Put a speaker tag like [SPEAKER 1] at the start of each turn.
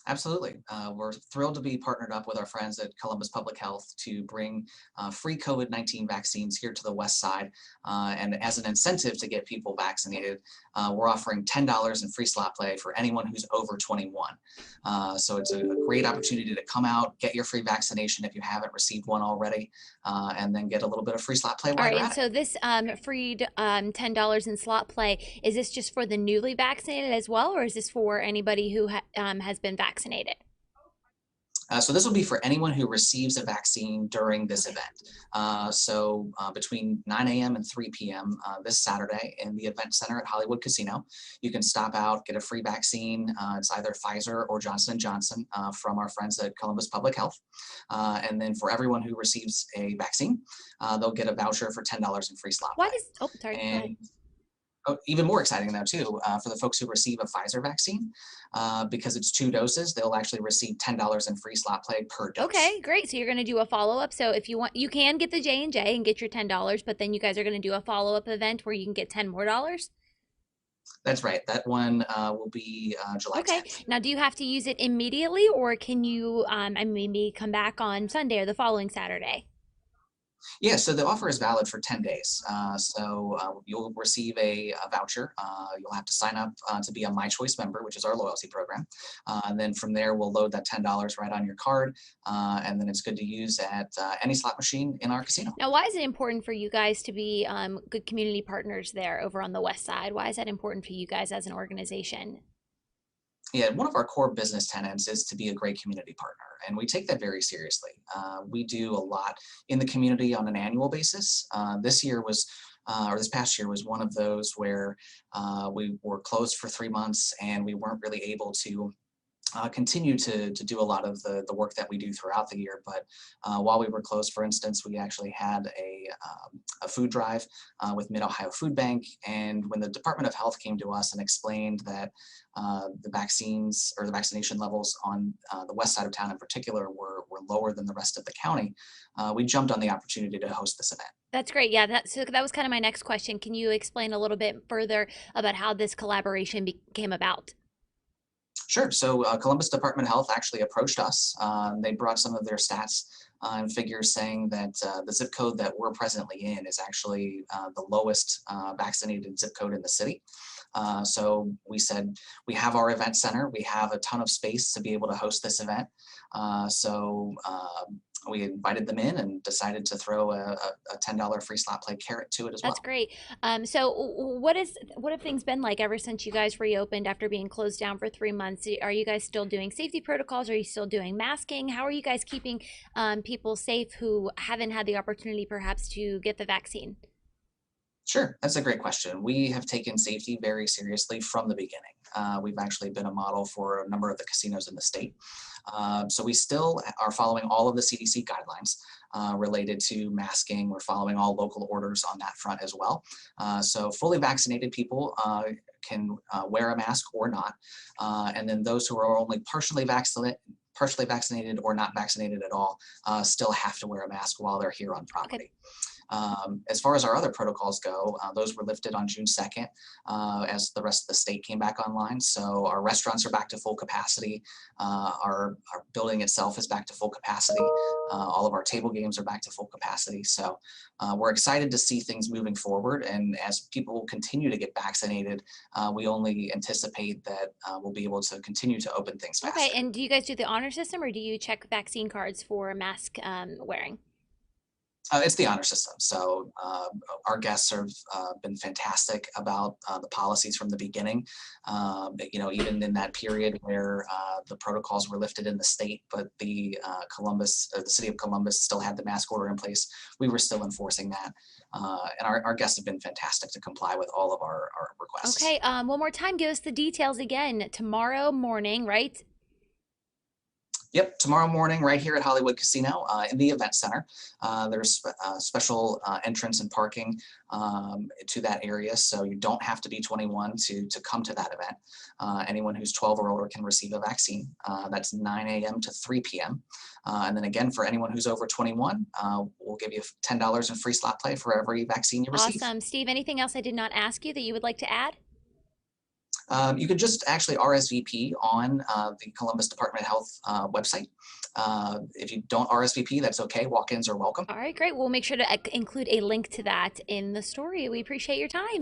[SPEAKER 1] Absolutely. We're thrilled to be partnered up with our friends at Columbus Public Health to bring free COVID-19 vaccines here to the West Side. And as an incentive to get people vaccinated, we're offering $10 in free slot play for anyone who's over 21. So it's a great opportunity to come out, get your free vaccination if you haven't received one already, and then get a little bit of free slot play
[SPEAKER 2] All
[SPEAKER 1] while
[SPEAKER 2] right,
[SPEAKER 1] you're
[SPEAKER 2] and
[SPEAKER 1] at it.
[SPEAKER 2] so this freed $10 in slot play, is this just for the newly vaccinated as well, or is this for anybody who has been vaccinated?
[SPEAKER 1] So this will be for anyone who receives a vaccine during this
[SPEAKER 2] Okay.
[SPEAKER 1] event. Between 9 a.m. and 3 p.m. This Saturday in the event center at Hollywood Casino, you can stop out, get a free vaccine. It's either Pfizer or Johnson & Johnson from our friends at Columbus Public Health. And then for everyone who receives a vaccine, they'll get a voucher for $10 in free slot
[SPEAKER 2] Why
[SPEAKER 1] play.
[SPEAKER 2] does, oh, sorry, go ahead.
[SPEAKER 1] And even more exciting though too, for the folks who receive a Pfizer vaccine, because it's 2 doses, they'll actually receive $10 in free slot play per dose.
[SPEAKER 2] Okay, great. So you're going to do a follow-up. So if you want, you can get the J&J and get your $10, but then you guys are going to do a follow-up event where you can get 10 more dollars.
[SPEAKER 1] That's right. That one will be July
[SPEAKER 2] Okay.
[SPEAKER 1] 10th.
[SPEAKER 2] Now, do you have to use it immediately, or can you maybe come back on Sunday or the following Saturday?
[SPEAKER 1] Yeah, so the offer is valid for 10 days. You'll receive a voucher. You'll have to sign up to be a My Choice member, which is our loyalty program. And then from there, we'll load that $10 right on your card. And then it's good to use at any slot machine in our casino.
[SPEAKER 2] Now, why is it important for you guys to be good community partners there over on the west side? Why is that important for you guys as an organization?
[SPEAKER 1] Yeah, one of our core business tenets is to be a great community partner, and we take that very seriously. We do a lot in the community on an annual basis. This past year was one of those where we were closed for 3 months and we weren't really able to continue to do a lot of the work that we do throughout the year. But while we were closed, for instance, we actually had a food drive with Mid-Ohio Food Bank. And when the Department of Health came to us and explained that the vaccines or the vaccination levels on the west side of town in particular were lower than the rest of the county, we jumped on the opportunity to host this event.
[SPEAKER 2] That's great. Yeah, that was kind of my next question. Can you explain a little bit further about how this collaboration came about?
[SPEAKER 1] Sure. So Columbus Department of Health actually approached us. They brought some of their stats and figures saying that the zip code that we're presently in is actually the lowest vaccinated zip code in the city. So we said, we have our event center. We have a ton of space to be able to host this event. We invited them in and decided to throw a $10 free slot play carrot to it as
[SPEAKER 2] That's
[SPEAKER 1] well.
[SPEAKER 2] great. So what have things been like ever since you guys reopened after being closed down for 3 months? Are you guys still doing safety protocols? Are you still doing masking? How are you guys keeping people safe who haven't had the opportunity perhaps to get the vaccine?
[SPEAKER 1] Sure, that's a great question. We have taken safety very seriously from the beginning. We've actually been a model for a number of the casinos in the state. So we still are following all of the CDC guidelines related to masking. We're following all local orders on that front as well. So fully vaccinated people can wear a mask or not. And then those who are only partially vaccinated or not vaccinated at all still have to wear a mask while they're here on
[SPEAKER 2] Okay.
[SPEAKER 1] property. As far as our other protocols go, those were lifted on June 2nd as the rest of the state came back online. So our restaurants are back to full capacity. Our building itself is back to full capacity. All of our table games are back to full capacity. So we're excited to see things moving forward. And as people continue to get vaccinated, we only anticipate that we'll be able to continue to open things
[SPEAKER 2] Okay.
[SPEAKER 1] faster.
[SPEAKER 2] And do you guys do the honor system, or do you check vaccine cards for mask wearing?
[SPEAKER 1] It's the honor system. So our guests have been fantastic about the policies from the beginning. Even in that period where the protocols were lifted in the state, but the city of Columbus still had the mask order in place, we were still enforcing that. And our guests have been fantastic to comply with all of our requests.
[SPEAKER 2] Okay. One more time, give us the details again. Tomorrow morning, right?
[SPEAKER 1] Yep, tomorrow morning, right here at Hollywood Casino in the event center. There's special entrance and parking to that area, so you don't have to be 21 to come to that event. Anyone who's 12 or older can receive a vaccine. That's 9 a.m. to 3 p.m. And then again, for anyone who's over 21, we'll give you $10 in free slot play for every vaccine you receive.
[SPEAKER 2] Awesome. Steve, anything else I did not ask you that you would like to add?
[SPEAKER 1] You can just actually RSVP on the Columbus Department of Health website. If you don't RSVP, that's okay. Walk-ins are welcome.
[SPEAKER 2] All right, great. We'll make sure to include a link to that in the story. We appreciate your time.